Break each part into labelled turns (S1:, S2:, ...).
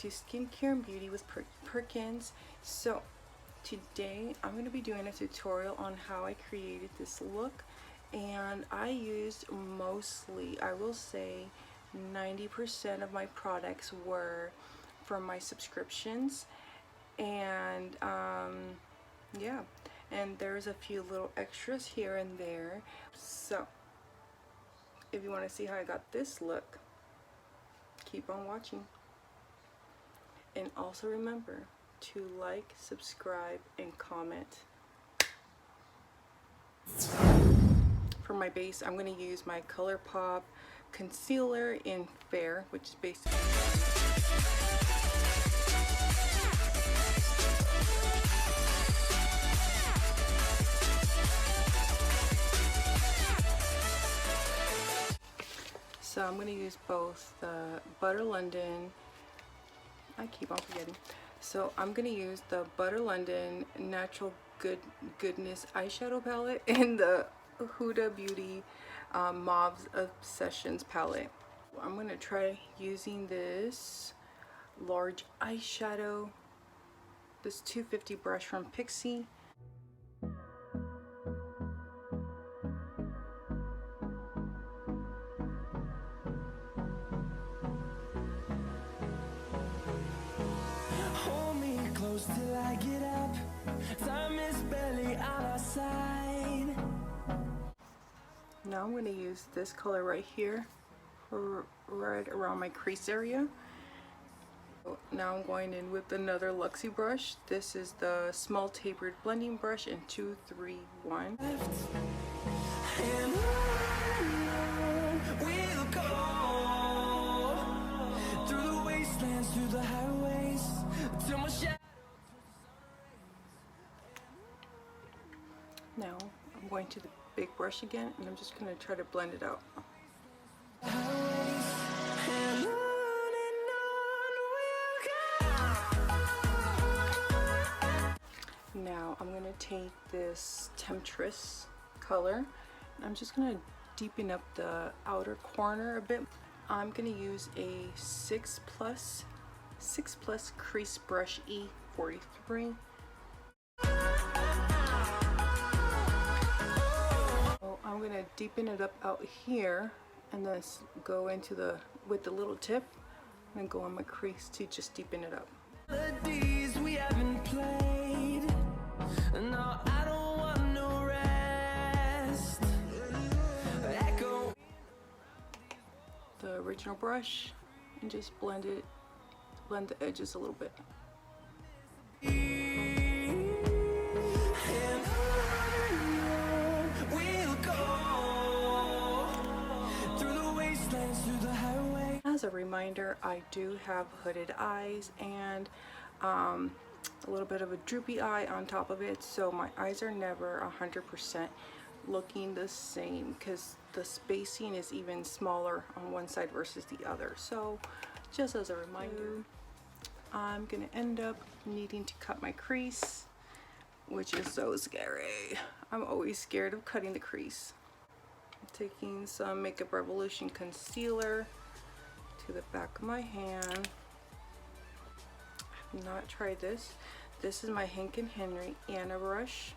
S1: to Skincare and Beauty with Perkins. So today I'm going to be doing a tutorial on how I created this look, and I used mostly, I will say 90% of my products were from my subscriptions, and yeah, and there's a few little extras here and there. So if you want to see how I got this look, keep on watching. And also remember to like, subscribe, and comment. For my base, I'm going to use my ColourPop concealer in Fair, which is basically so I'm going to use both the Butter London, I keep on forgetting. So I'm going to use the Butter London Natural Goodness eyeshadow palette and the Huda Beauty Mauve Obsessions palette. I'm going to try using this large eyeshadow, this 250 brush from Pixie.
S2: Till I get up, time is barely on our side.
S1: Now I'm going to use this color right here, right around my crease area. Now I'm going in with another Luxie brush. This is the small tapered blending brush in 231.
S2: And we'll go through the wastelands, through the highways, till my shadow.
S1: Now I'm going to the big brush again, and I'm just going to try to blend it out. Now I'm going to take this Temptress color, and I'm just going to deepen up the outer corner a bit. I'm going to use a 6 plus crease brush E43. I'm going to deepen it up out here, and then go into with the little tip and go on my crease to just deepen it up.
S2: Melodies we haven't played. No, I don't want no rest. Echo.
S1: The original brush, and just blend the edges a little bit. As a reminder, I do have hooded eyes and a little bit of a droopy eye on top of it, so my eyes are never 100% looking the same because the spacing is even smaller on one side versus the other. So just as a reminder, I'm gonna end up needing to cut my crease, which is so scary. I'm always scared of cutting the crease. I'm taking some Makeup Revolution concealer to the back of my hand. I have not tried this. This is my Hank & Henry Anna brush.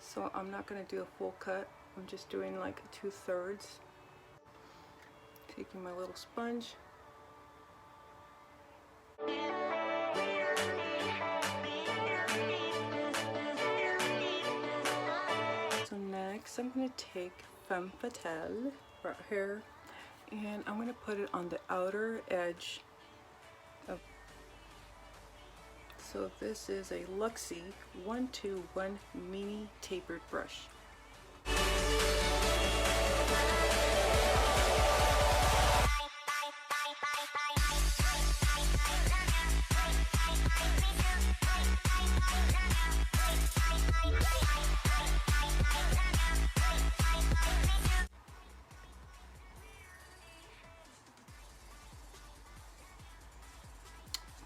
S1: So I'm not going to do a full cut. I'm just doing like 2/3. Taking my little sponge. So next I'm going to take Femme Fatale right here, and I'm going to put it on the outer edge of. So this is a Luxie 121 mini tapered brush.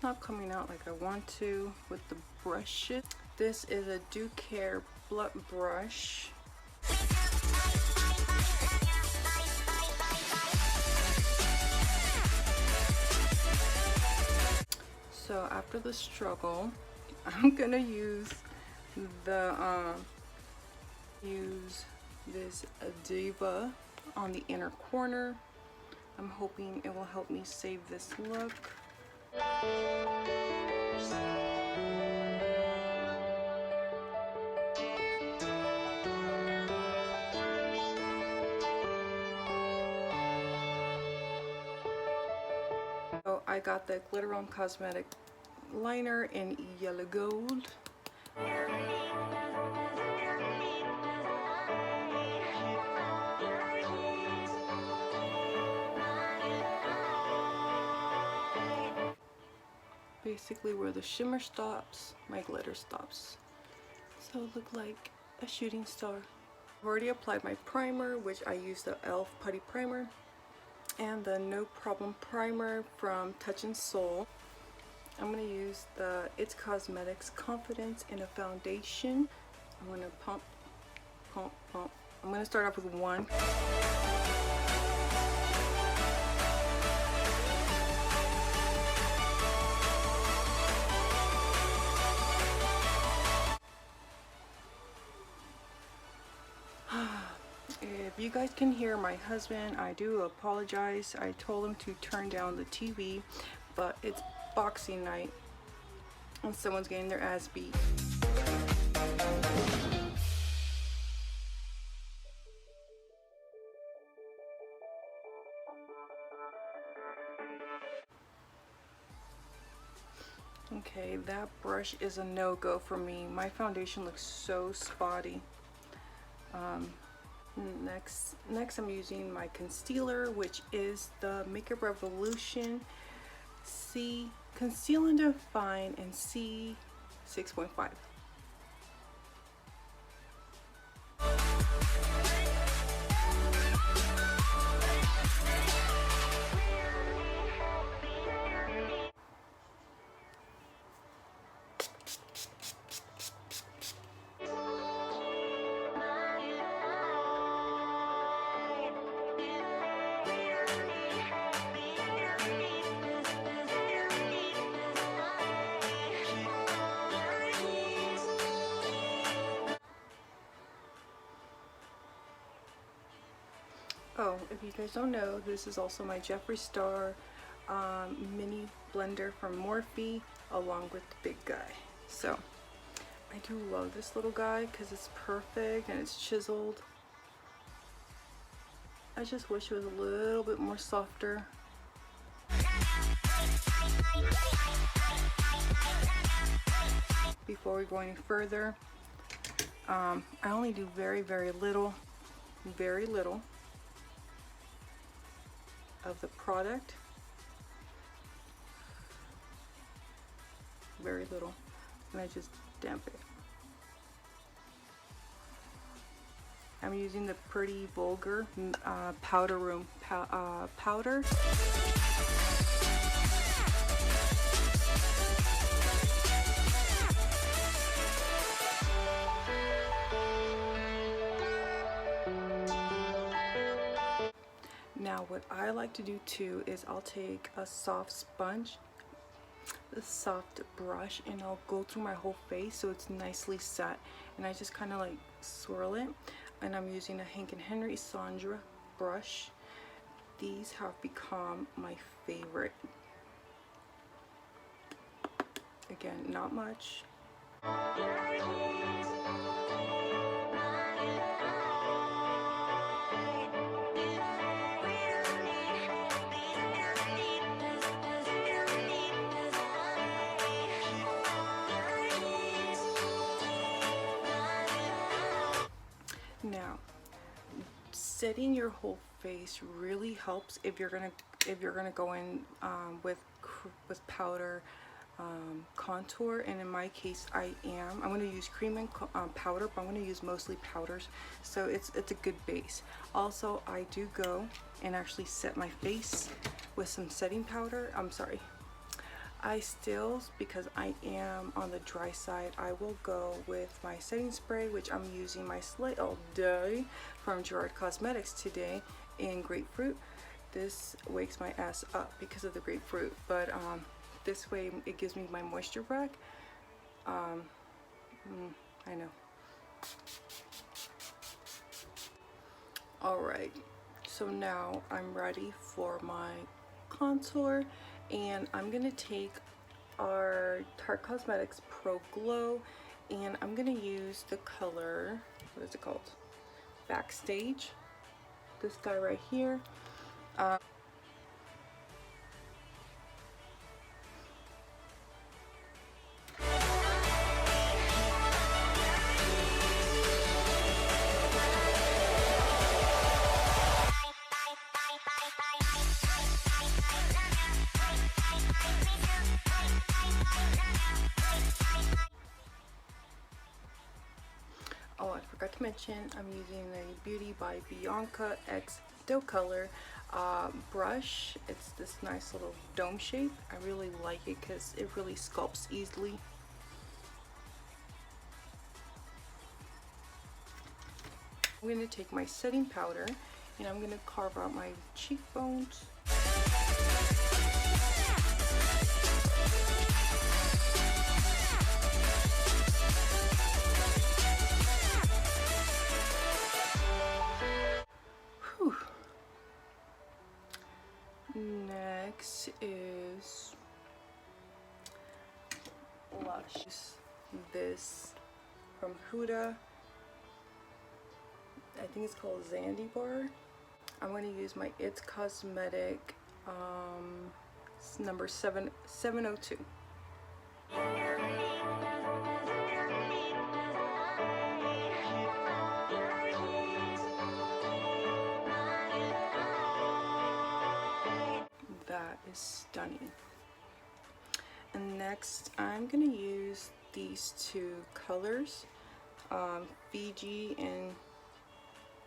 S1: not coming out like I want to with the brushes. This is a Do Care blunt brush. So after the struggle, I'm gonna use this Diva on the inner corner. I'm hoping it will help me save this look. So I got the Glitter On Cosmetic liner in yellow gold. Basically where the shimmer stops, my glitter stops. So it looked like a shooting star. I've already applied my primer, which I used the e.l.f. Putty Primer and the No Problem Primer from Touch and Soul. I'm going to use the It's Cosmetics Confidence in a foundation. I'm going to pump. I'm going to start off with one. If you guys can hear my husband, I do apologize. I told him to turn down the TV, but it's boxing night and someone's getting their ass beat. Okay, that brush is a no-go for me. My foundation looks so spotty. Next I'm using my concealer, which is the Makeup Revolution Conceal and Define in C 6.5. Oh, if you guys don't know, this is also my Jeffree Star mini blender from Morphe along with the big guy. So I do love this little guy because it's perfect and it's chiseled. I just wish it was a little bit more softer. Before we go any further, I only do very little of the product. Very little. And I just damp it. I'm using the Pretty Vulgar Powder Room powder. Now what I like to do too is I'll take a soft sponge, a soft brush, and I'll go through my whole face so it's nicely set, and I just kind of like swirl it. And I'm using a Hank & Henry Sandra brush. These have become my favorite. Again, not much. Now, setting your whole face really helps if you're gonna go in with powder contour, and in my case I'm going to use cream and powder, but I'm going to use mostly powders, so it's a good base. Also, I do go and actually set my face with some setting powder. I still, because I am on the dry side, I will go with my setting spray, which I'm using my Slay All Day from Gerard Cosmetics today in Grapefruit. This wakes my ass up because of the grapefruit, but this way it gives me my moisture back. I know. Alright, so now I'm ready for my contour, and I'm gonna take our Tarte Cosmetics Pro Glow, and I'm gonna use the color, what is it called? Backstage. This guy right here. Oh, I forgot to mention I'm using the Beauty by Bianca X Dough Color brush. It's this nice little dome shape. I really like it because it really sculpts easily. I'm going to take my setting powder and I'm going to carve out my cheekbones. Whew. Next is blush. This from Huda. I think it's called Zanzibar. I'm going to use my It's Cosmetic number 702. That is stunning. And next I'm going to use these two colors, Fiji and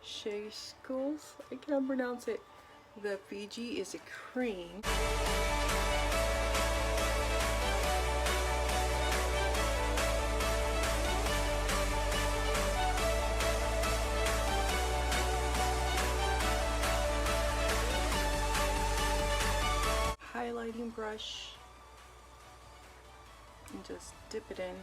S1: Seychelles. I can't pronounce it. The Fiji is a cream. Highlighting brush and just dip it in.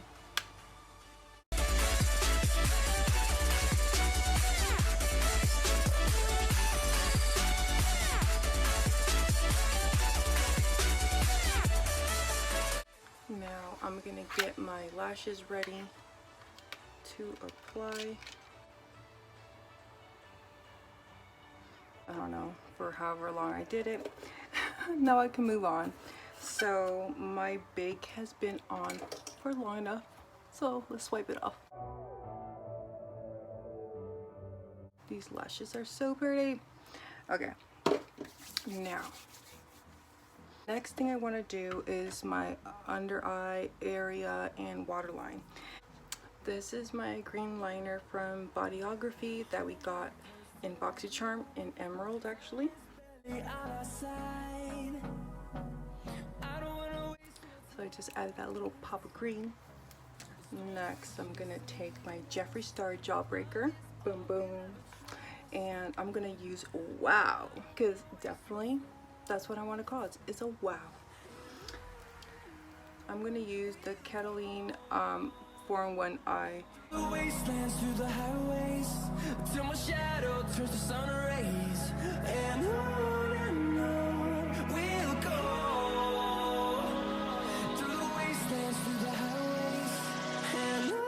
S1: Now I'm gonna get my lashes ready to apply. I don't know, for however long I did it. Now I can move on. So my bake has been on for long enough, so let's wipe it off. These lashes are so pretty. Okay, now next thing I want to do is my under eye area and waterline. This is my green liner from Bodyography that we got in BoxyCharm in Emerald actually. So I just added that little pop of green. Next I'm gonna take my Jeffree Star Jawbreaker, boom boom, and I'm gonna use Wow, because definitely that's what I want to call it. It's a wow. I'm gonna use the Cataline 4-in-1 Eye.
S2: The wastelands through the highways till my shadow turns to sun rays, and on we'll go through the wastelands through the highways, and on.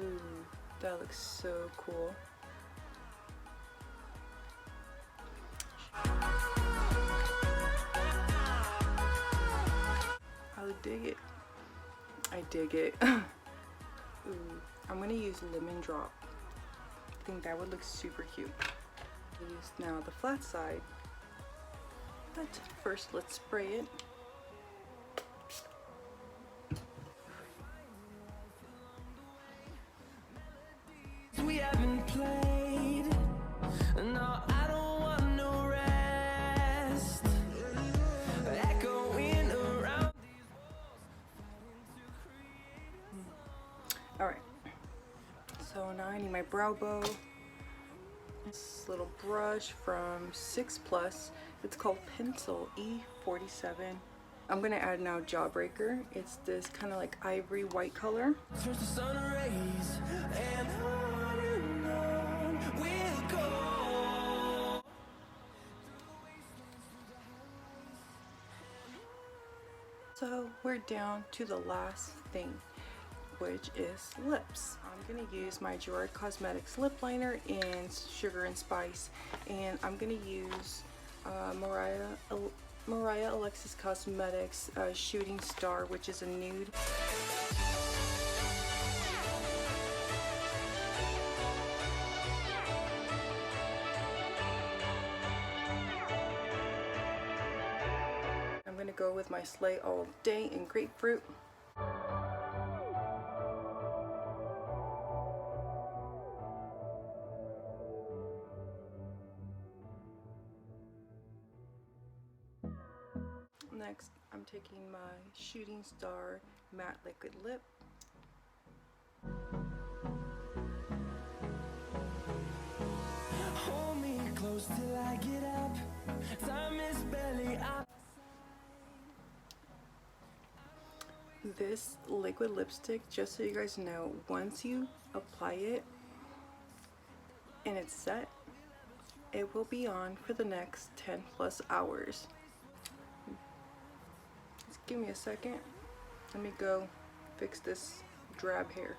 S1: Ooh, that looks so cool. I dig it. I dig it. Ooh, I'm gonna use Lemon Drop. I think that would look super cute. I'll use now the flat side, but first let's spray it.
S2: We haven't played. No, I don't want no rest.
S1: brow bow. This little brush from 6 Plus. It's called Pencil E47. I'm gonna add now Jawbreaker. It's this kind of like ivory white color.
S2: Turns to sun rays, and on we'll go.
S1: So we're down to the last thing, which is lips. I'm gonna use my Gerard Cosmetics lip liner in Sugar and Spice, and I'm gonna use Mariah Alexis Cosmetics Shooting Star, which is a nude. I'm gonna go with my Slay All Day in Grapefruit. Next, I'm taking my Shooting Star Matte Liquid Lip.
S2: Hold me close till I get up. Time is barely up.
S1: This liquid lipstick, just so you guys know, once you apply it and it's set, it will be on for the next 10 plus hours. Just give me a second. Let me go fix this drab hair.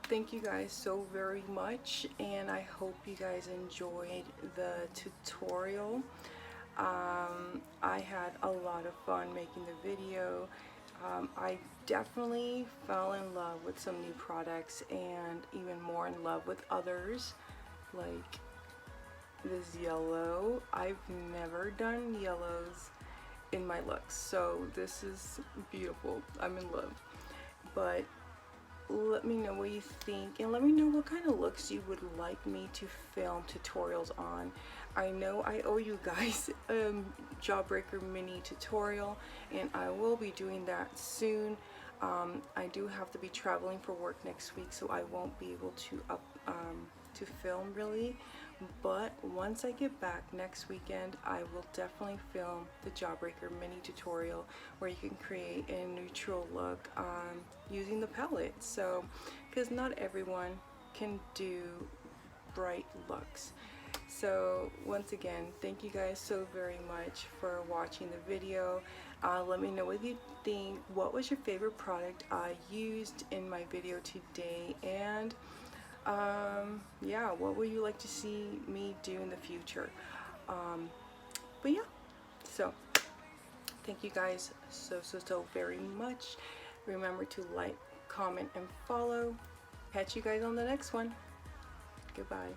S1: Thank you guys so very much, and I hope you guys enjoyed the tutorial. I had a lot of fun making the video. I definitely fell in love with some new products and even more in love with others, like this yellow. I've never done yellows in my looks, so this is beautiful. I'm in love. But let me know what you think, and let me know what kind of looks you would like me to film tutorials on. I know I owe you guys a Jawbreaker mini tutorial, and I will be doing that soon. I do have to be traveling for work next week, so I won't be able to film really, but once I get back next weekend, I will definitely film the Jawbreaker mini tutorial where you can create a neutral look using the palette. So, because not everyone can do bright looks. So once again, thank you guys so very much for watching the video. Let me know what you think. What was your favorite product I used in my video today, and yeah, what would you like to see me do in the future? But yeah, so thank you guys so very much. Remember to like, comment, and follow. Catch you guys on the next one. Goodbye.